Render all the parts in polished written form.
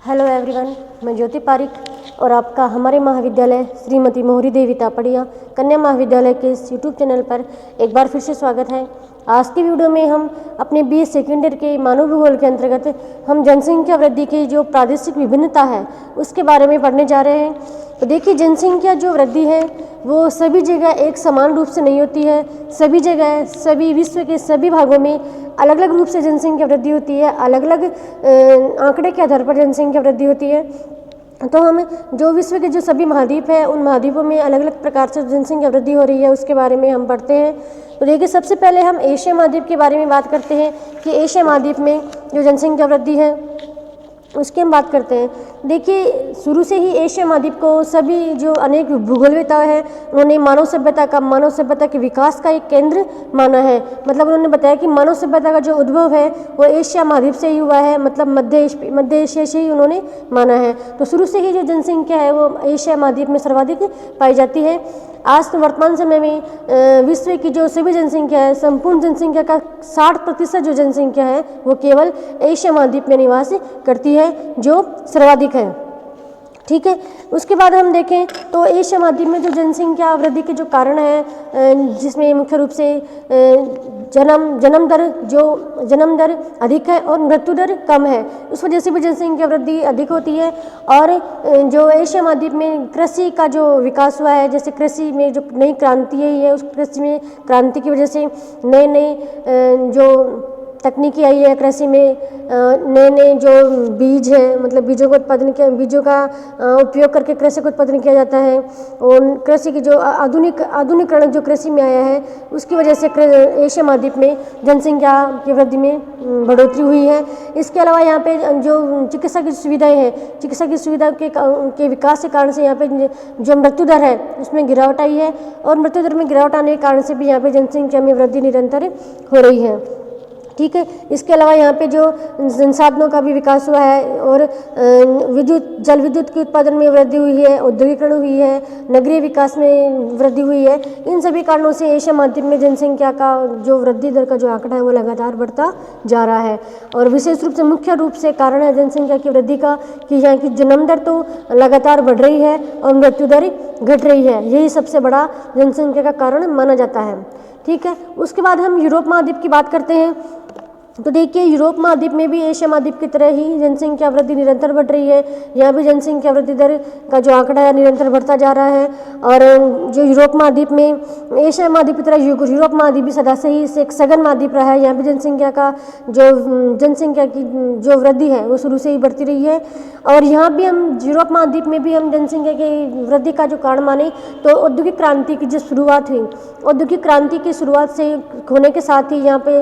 Hello everyone, मैं ज्योति पारिक और आपका हमारे महाविद्यालय श्रीमती मोहरी देवी तापड़िया कन्या महाविद्यालय के इस यूट्यूब चैनल पर एक बार फिर से स्वागत है। आज की वीडियो में हम अपने BA सेकेंड ईयर के मानव भूगोल के अंतर्गत हम जनसंख्या वृद्धि की जो प्रादेशिक विभिन्नता है उसके बारे में पढ़ने जा रहे हैं। तो देखिए, जनसंख्या जो वृद्धि है वो सभी जगह एक समान रूप से नहीं होती है। सभी जगह, सभी विश्व के सभी भागों में अलग अलग रूप से जनसंख्या वृद्धि होती है। अलग अलग आंकड़े के आधार पर जनसंख्या वृद्धि होती है। तो हम जो विश्व के जो सभी महाद्वीप हैं उन महाद्वीपों में अलग अलग प्रकार से जनसंख्या वृद्धि हो रही है उसके बारे में हम पढ़ते हैं। तो देखिए, सबसे पहले हम एशिया महाद्वीप के बारे में बात करते हैं कि एशिया महाद्वीप में जो जनसंख्या वृद्धि है उसकी हम बात करते हैं। देखिए, शुरू से ही एशिया महाद्वीप को सभी जो अनेक भूगोलवेता है उन्होंने मानव सभ्यता के विकास का एक केंद्र माना है। मतलब उन्होंने बताया कि मानव सभ्यता का जो उद्भव है वो एशिया महाद्वीप से ही हुआ है। मतलब मध्य एशिया से ही उन्होंने माना है। तो शुरू से ही जो जनसंख्या है वो एशिया महाद्वीप में सर्वाधिक पाई जाती है। आज तो वर्तमान समय में विश्व की जो सभी जनसंख्या है, संपूर्ण जनसंख्या का 60% जो जनसंख्या है वो केवल एशिया महाद्वीप में निवास करती है, जो सर्वाधिक है। ठीक है, उसके बाद हम देखें तो एशिया महाद्वीप में जो जनसंख्या वृद्धि के जो कारण है जिसमें मुख्य रूप से जन्म दर अधिक है और मृत्यु दर कम है, उस वजह से भी जनसंख्या वृद्धि अधिक होती है। और जो एशिया महाद्वीप में कृषि का जो विकास हुआ है, जैसे कृषि में जो नई क्रांति आई है उस कृषि में क्रांति की वजह से नए जो तकनीकी आई है कृषि में, नए जो बीज है, मतलब बीजों का उपयोग करके कृषि का उत्पादन किया जाता है। और कृषि की जो आधुनिकरण जो कृषि में आया है उसकी वजह से एशिया महाद्वीप में जनसंख्या की वृद्धि में बढ़ोतरी हुई है। इसके अलावा यहाँ पे जो चिकित्सा की सुविधाएं हैं, चिकित्सा की सुविधा के विकास के कारण से यहाँ पे जो मृत्यु दर है उसमें गिरावट आई है। और मृत्यु दर में गिरावट आने के कारण से भी यहाँ पे जनसंख्या में वृद्धि निरंतर हो रही है। ठीक है, इसके अलावा यहाँ पे जो संसाधनों का भी विकास हुआ है और जल विद्युत के उत्पादन में वृद्धि हुई है, औद्योगिकरण हुई है, नगरीय विकास में वृद्धि हुई है। इन सभी कारणों से एशिया महाद्वीप में जनसंख्या का जो वृद्धि दर का जो आंकड़ा है वो लगातार बढ़ता जा रहा है। और विशेष रूप से मुख्य रूप से कारण है जनसंख्या की वृद्धि का कि यहाँ की जन्म दर तो लगातार बढ़ रही है और मृत्यु दर घट रही है। यही सबसे बड़ा जनसंख्या का कारण माना जाता है। ठीक है, उसके बाद हम यूरोप महाद्वीप की बात करते हैं। तो देखिए, यूरोप महाद्वीप में भी एशिया महाद्वीप की तरह ही जनसंख्या वृद्धि निरंतर बढ़ रही है। यहाँ भी जनसंख्या वृद्धि दर का जो आंकड़ा है निरंतर बढ़ता जा रहा है। और जो यूरोप महाद्वीप में एशिया महाद्वीप की तरह यूरोप महाद्वीप भी सदा से ही एक सघन महाद्वीप रहा है। यहाँ भी जनसंख्या की जो वृद्धि है वो शुरू से ही बढ़ती रही है। और यहाँ भी हम यूरोप महाद्वीप में भी हम जनसंख्या की वृद्धि का जो कारण माने तो औद्योगिक क्रांति की जो शुरुआत हुई, औद्योगिक क्रांति की शुरुआत से होने के साथ ही यहाँ पे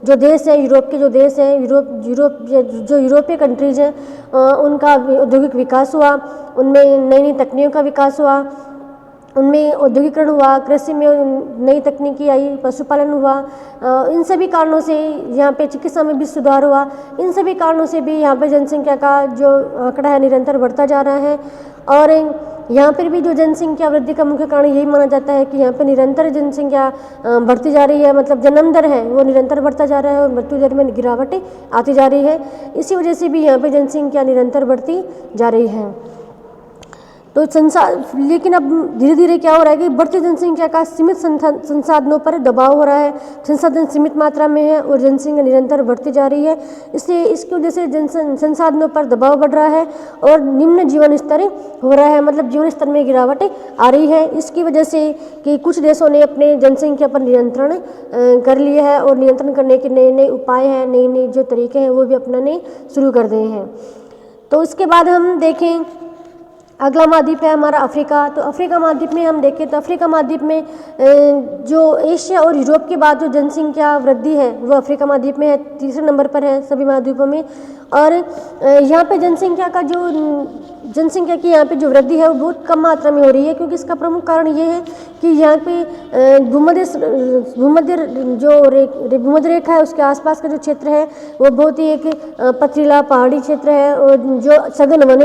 जो देश है, यूरोप के जो देश हैं, जो यूरोपीय कंट्रीज हैं उनका औद्योगिक विकास हुआ, उनमें नई नई तकनीकों का विकास हुआ, उनमें औद्योगिकरण हुआ, कृषि में नई तकनीकी आई, पशुपालन हुआ। इन सभी कारणों से यहाँ पे चिकित्सा में भी सुधार हुआ। इन सभी कारणों से भी यहाँ पे जनसंख्या का जो आंकड़ा है निरंतर बढ़ता जा रहा है। और यहाँ पर भी जो जनसंख्या वृद्धि का मुख्य कारण यही माना जाता है कि यहाँ पे निरंतर जनसंख्या बढ़ती जा रही है। मतलब जन्म दर है वो निरंतर बढ़ता जा रहा है और मृत्यु दर में गिरावट आती जा रही है। इसी वजह से भी यहाँ पे जनसंख्या निरंतर बढ़ती जा रही है। तो लेकिन अब धीरे धीरे क्या हो रहा है कि बढ़ती जनसंख्या का सीमित संसाधनों पर दबाव हो रहा है। संसाधन सीमित मात्रा में है और जनसंख्या निरंतर बढ़ती जा रही है। इसलिए इसकी वजह से संसाधनों पर दबाव बढ़ रहा है और निम्न जीवन स्तर हो रहा है। मतलब जीवन स्तर में गिरावट आ रही है। इसकी वजह से कि कुछ देशों ने अपने जनसंख्या पर नियंत्रण कर लिया है और नियंत्रण करने के नए नए उपाय हैं, नए नए जो तरीके हैं वो भी अपनाने शुरू कर दिए हैं। तो उसके बाद हम देखें, अगला महाद्वीप है हमारा अफ्रीका। तो अफ्रीका महाद्वीप में हम देखें तो अफ्रीका महाद्वीप में जो एशिया और यूरोप के बाद जो जनसंख्या वृद्धि है वो अफ्रीका महाद्वीप में है, तीसरे नंबर पर है सभी महाद्वीपों में। और यहाँ पे जनसंख्या की यहाँ पे जो वृद्धि है वो बहुत कम मात्रा में हो रही है, क्योंकि इसका प्रमुख कारण ये है कि यहाँ पे भूमध्य रेखा है उसके आसपास का जो क्षेत्र है वो बहुत ही एक पथरीला पहाड़ी क्षेत्र है और जो सघन वन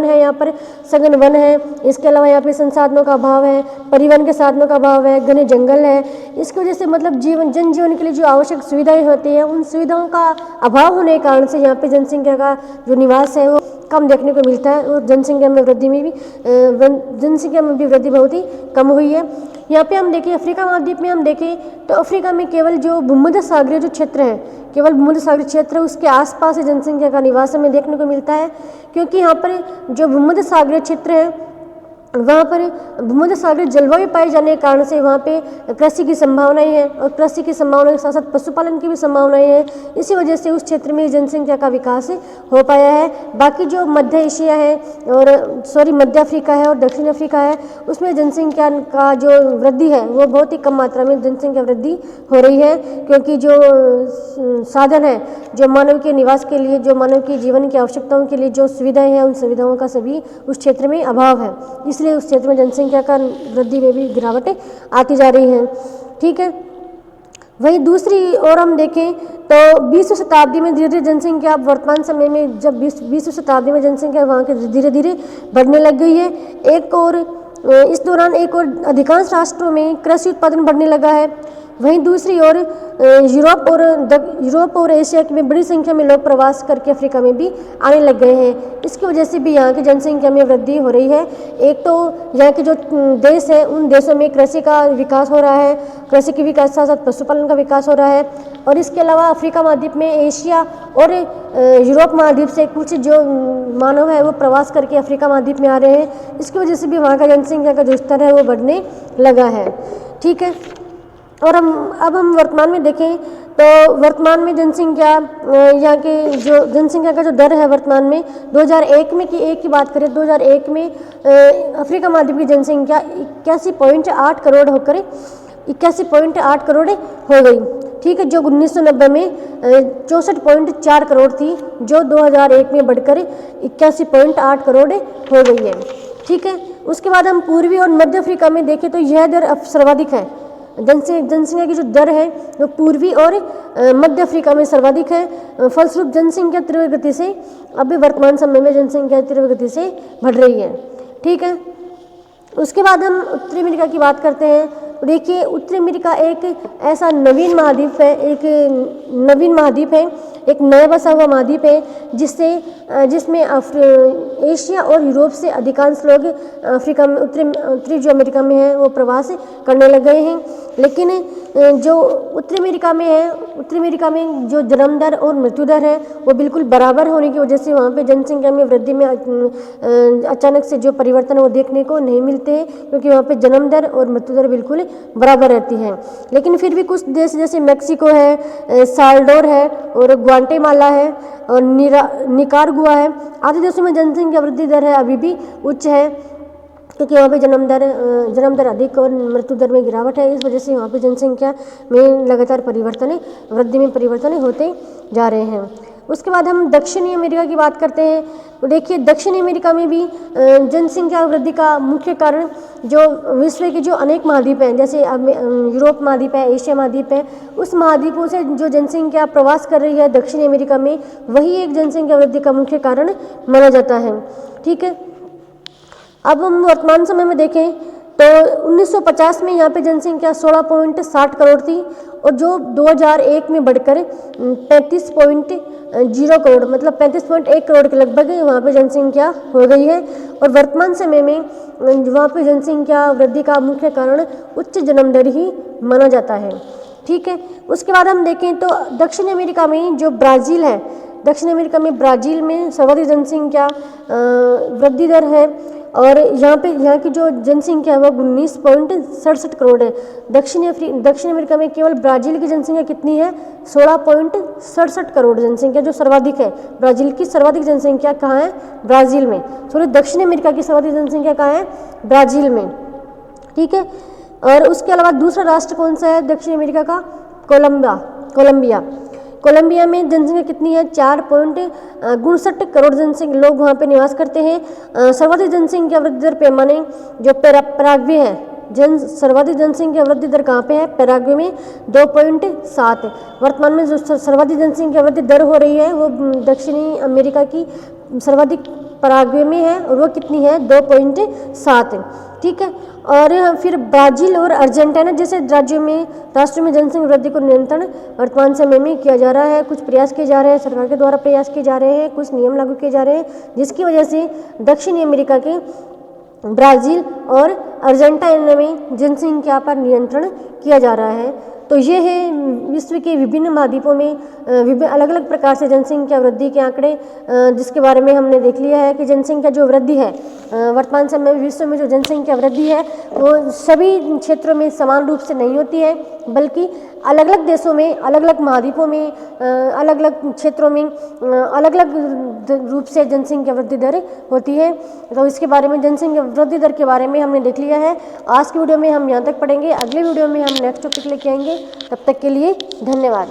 है, यहाँ पर सघन वन है। इसके अलावा यहाँ पे संसाधनों का अभाव है, परिवहन के साधनों का अभाव है, घने जंगल है। इसकी वजह से मतलब जनजीवन के लिए जो आवश्यक सुविधाएं होती हैं उन सुविधाओं का अभाव होने के कारण से यहाँ पे जनसंख्या का जो निवास है वो कम देखने को मिलता है और जनसंख्या में वृद्धि में भी वृद्धि बहुत ही कम हुई है। यहाँ पे हम देखें अफ्रीका महाद्वीप में हम देखें तो अफ्रीका में केवल जो भूमध्य सागरीय जो क्षेत्र है, केवल भूमध्य सागरीय क्षेत्र उसके आसपास ही जनसंख्या का निवास हमें देखने को मिलता है, क्योंकि यहाँ पर जो भूमध्य सागरीय क्षेत्र है वहाँ पर भूमध्य सागरीय जलवायु पाए जाने के कारण से वहाँ पे कृषि की संभावनाएं हैं और कृषि की संभावनाओं के साथ साथ पशुपालन की भी संभावनाएं हैं। इसी वजह से उस क्षेत्र में जनसंख्या का विकास हो पाया है। बाकी जो मध्य एशिया है और मध्य अफ्रीका है और दक्षिण अफ्रीका है, उसमें जनसंख्या का जो वृद्धि है वो बहुत ही कम मात्रा में जनसंख्या वृद्धि हो रही है, क्योंकि जो साधन है, जो मानव के निवास के लिए, जो मानव की जीवन की आवश्यकताओं के लिए जो सुविधाएं हैं, उन सुविधाओं का सभी उस क्षेत्र में अभाव है। इसलिए उस क्षेत्र में जनसंख्या का वृद्धि में भी गिरावटें आती जा रही हैं। ठीक है, वहीं दूसरी ओर हम देखें तो 20वीं शताब्दी में धीरे धीरे जनसंख्या वर्तमान समय में जब 20वीं शताब्दी में जनसंख्या वहाँ के धीरे धीरे बढ़ने लग गई है। एक और इस दौरान एक और अधिकांश राष्ट्रों में कृषि उत्पादन बढ़ने लगा है। वहीं दूसरी ओर यूरोप और एशिया में बड़ी संख्या में लोग प्रवास करके अफ्रीका में भी आने लग गए हैं। इसकी वजह से भी यहाँ की जनसंख्या में वृद्धि हो रही है। एक तो यहाँ के जो देश हैं उन देशों में कृषि का विकास हो रहा है, कृषि के विकास के साथ साथ पशुपालन का विकास हो रहा है। और इसके अलावा अफ्रीका महाद्वीप में एशिया और यूरोप महाद्वीप से कुछ जो मानव है वो प्रवास करके अफ्रीका महाद्वीप में आ रहे हैं। इसकी वजह से भी वहाँ का जनसंख्या का जो स्तर है वो बढ़ने लगा है। ठीक है, और अब हम वर्तमान में देखें तो वर्तमान में जनसंख्या यहाँ के जो जनसंख्या का जो दर है वर्तमान में 2001 में की बात करें, 2001 में अफ्रीका महाद्वीप की जनसंख्या 81.8 करोड़ होकर 81.8 करोड़ हो गई। ठीक है, जो 1990 में 64.4 करोड़ थी, जो 2001 में बढ़कर 81.8 करोड़ हो गई है। ठीक है, उसके बाद हम पूर्वी और मध्य अफ्रीका में देखें तो यह दर सर्वाधिक है। जनसंख्या की जो दर है वो पूर्वी और मध्य अफ्रीका में सर्वाधिक है। फलस्वरूप जनसंख्या तीव्र गति से अभी वर्तमान समय में जनसंख्या तीव्र गति से बढ़ रही है। ठीक है, उसके बाद हम उत्तरी अमेरिका की बात करते हैं। देखिए, उत्तरी अमेरिका एक ऐसा नवीन महाद्वीप है, एक नया बसा हुआ महाद्वीप है जिसमें एशिया और यूरोप से अधिकांश लोग अफ्रीका में उत्तरी जो अमेरिका में है वो प्रवास करने लग गए हैं। लेकिन जो उत्तरी अमेरिका में जो जन्म दर और मृत्यु दर है वो बिल्कुल बराबर होने की वजह से वहाँ पे जनसंख्या में वृद्धि में अचानक से जो परिवर्तन वो देखने को नहीं मिलते हैं, क्योंकि वहाँ पे जन्म दर और मृत्यु दर बिल्कुल बराबर रहती है। लेकिन फिर भी कुछ देश जैसे मैक्सिको है, साल्वाडोर है और ग्वाटेमाला है और निकारागुआ है आदि देशों में जनसंख्या वृद्धि दर है अभी भी उच्च है, क्योंकि वहाँ पे जन्म दर अधिक और मृत्यु दर में गिरावट है। इस वजह से वहाँ पे जनसंख्या में लगातार वृद्धि में परिवर्तन होते जा रहे हैं। उसके बाद हम दक्षिणी अमेरिका की बात करते हैं तो देखिए, दक्षिणी अमेरिका में भी जनसंख्या वृद्धि का मुख्य कारण जो विश्व के जो अनेक महाद्वीप हैं, जैसे यूरोप महाद्वीप है, एशिया महाद्वीप है, उस महाद्वीपों से जो जनसंख्या प्रवास कर रही है दक्षिणी अमेरिका में, वही एक जनसंख्या वृद्धि का मुख्य कारण माना जाता है। ठीक है, अब हम वर्तमान समय में देखें तो 1950 में यहाँ पे जनसंख्या 16.60 करोड़ थी और जो 2001 में बढ़कर 35.0 करोड़ मतलब 35.1 करोड़ के लगभग वहाँ पे जनसंख्या हो गई है। और वर्तमान समय में वहाँ पे जनसंख्या वृद्धि का मुख्य कारण उच्च जन्म दर ही माना जाता है। ठीक है, उसके बाद हम देखें तो दक्षिण अमेरिका में जो ब्राज़ील है, दक्षिण अमेरिका में ब्राज़ील में सर्वाधिक जनसंख्या वृद्धि दर है और यहाँ की जो जनसंख्या है वो 19.67 करोड़ है। दक्षिण अमेरिका में केवल ब्राज़ील की जनसंख्या कितनी है? 16.67 करोड़ जनसंख्या, जो सर्वाधिक है। ब्राज़ील की सर्वाधिक जनसंख्या कहाँ है? ब्राज़ील में। सॉरी, दक्षिण अमेरिका की सर्वाधिक जनसंख्या कहाँ है? ब्राज़ील में। ठीक है, और उसके अलावा दूसरा राष्ट्र कौन सा है दक्षिण अमेरिका का? कोलंबिया में जनसंख्या कितनी है? 4.59 करोड़ जनसंख्या लोग वहाँ पे निवास करते हैं। सर्वाधिक जनसंख्या वृद्धि दर पैमाने जो पैराग्वे है, सर्वाधिक जनसंख्या वृद्धि दर कहाँ पे है? पैराग्वे में 2.7 है। वर्तमान में जो सर्वाधिक जनसंख्या वृद्धि दर हो रही है वो दक्षिणी अमेरिका की सर्वाधिक पराग्वे में है और वो कितनी है 2.7 है। ठीक है। और फिर ब्राज़ील और अर्जेंटीना जैसे राज्यों में राष्ट्रों में जनसंख्या वृद्धि को नियंत्रण वर्तमान समय में किया जा रहा है। कुछ प्रयास किए जा रहे हैं, सरकार के द्वारा प्रयास किए जा रहे हैं, कुछ नियम लागू किए जा रहे हैं, जिसकी वजह से दक्षिणी अमेरिका के ब्राज़ील और अर्जेंटीना में जनसंख्या पर नियंत्रण किया जा रहा है। तो ये है विश्व के विभिन्न महाद्वीपों में अलग अलग प्रकार से जनसंख्या वृद्धि के आंकड़े, जिसके बारे में हमने देख लिया है कि जनसंख्या जो वृद्धि है वर्तमान समय में विश्व में जो जनसंख्या वृद्धि है वो सभी क्षेत्रों में समान रूप से नहीं होती है, बल्कि अलग अलग देशों में, अलग अलग महाद्वीपों में, अलग अलग क्षेत्रों में अलग अलग रूप से जनसंख्या वृद्धि दर होती है। तो इसके बारे में जनसंख्या वृद्धि दर के बारे में हमने देख लिया है। आज की वीडियो में हम यहाँ तक पढ़ेंगे, अगले वीडियो में हम नेक्स्ट टॉपिक लेके आएंगे। तब तक के लिए धन्यवाद।